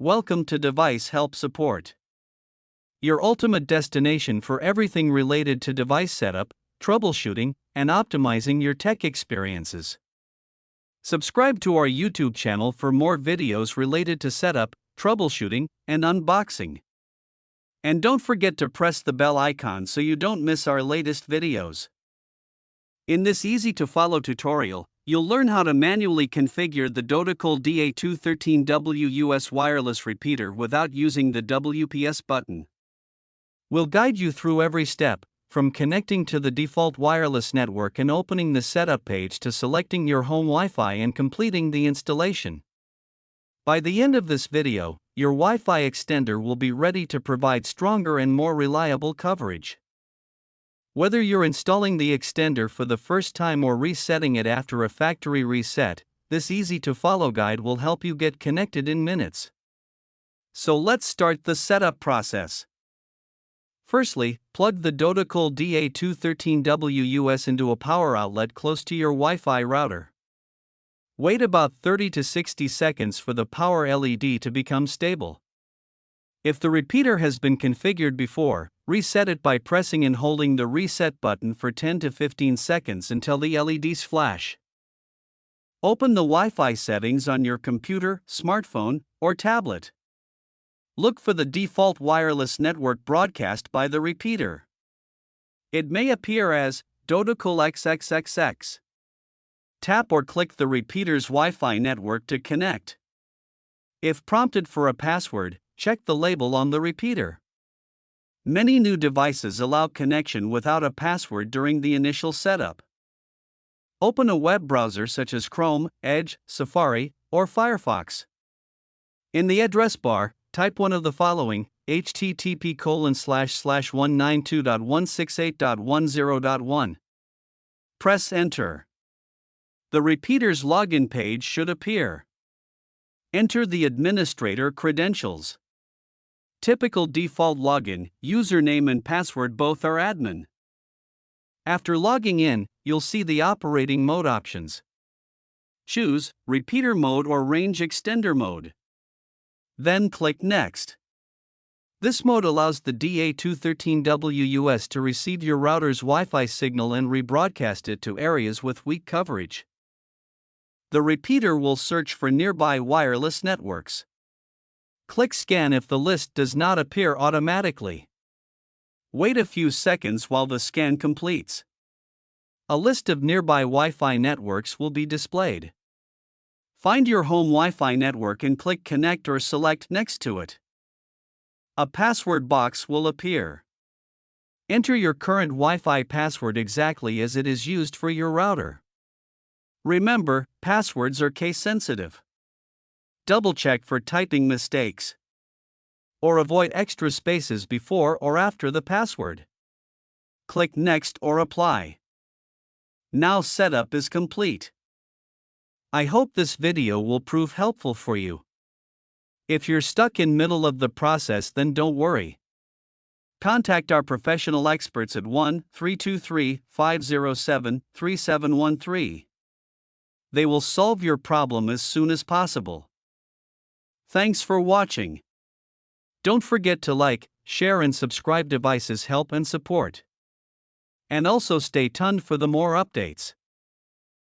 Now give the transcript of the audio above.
Welcome to Device Help Support, your ultimate destination for everything related to device setup, troubleshooting, and optimizing your tech experiences. Subscribe to our YouTube channel for more videos related to setup, troubleshooting, and unboxing. And don't forget to press the bell icon so you don't miss our latest videos. In this easy-to-follow tutorial, you'll learn how to manually configure the Dodocool DA213WUS wireless repeater without using the WPS button. We'll guide you through every step, from connecting to the default wireless network and opening the setup page to selecting your home Wi-Fi and completing the installation. By the end of this video, your Wi-Fi extender will be ready to provide stronger and more reliable coverage. Whether you're installing the extender for the first time or resetting it after a factory reset, this easy-to-follow guide will help you get connected in minutes. So let's start the setup process. Firstly, plug the Dodocool DA213WUS into a power outlet close to your Wi-Fi router. Wait about 30 to 60 seconds for the power LED to become stable. If the repeater has been configured before, reset it by pressing and holding the reset button for 10 to 15 seconds until the LEDs flash. Open the Wi-Fi settings on your computer, smartphone, or tablet. Look for the default wireless network broadcast by the repeater. It may appear as Dodocool XXXX. Tap or click the repeater's Wi-Fi network to connect. If prompted for a password, check the label on the repeater. Many new devices allow connection without a password during the initial setup. Open a web browser such as Chrome, Edge, Safari, or Firefox. In the address bar, type one of the following: http://192.168.10.1. Press Enter. The repeater's login page should appear. Enter the administrator credentials. Typical default login, username and password both are admin. After logging in, you'll see the operating mode options. Choose Repeater Mode or Range Extender Mode. Then click Next. This mode allows the DA213WUS to receive your router's Wi-Fi signal and rebroadcast it to areas with weak coverage. The repeater will search for nearby wireless networks. Click Scan if the list does not appear automatically. Wait a few seconds while the scan completes. A list of nearby Wi-Fi networks will be displayed. Find your home Wi-Fi network and click Connect or select next to it. A password box will appear. Enter your current Wi-Fi password exactly as it is used for your router. Remember, passwords are case-sensitive. Double-check for typing mistakes. Or avoid extra spaces before or after the password. Click Next or Apply. Now setup is complete. I hope this video will prove helpful for you. If you're stuck in middle of the process, then don't worry. Contact our professional experts at 1-323-507-3713. They will solve your problem as soon as possible. Thanks for watching. Don't forget to like, share and subscribe. Devices Help and Support. And also stay tuned for the more updates.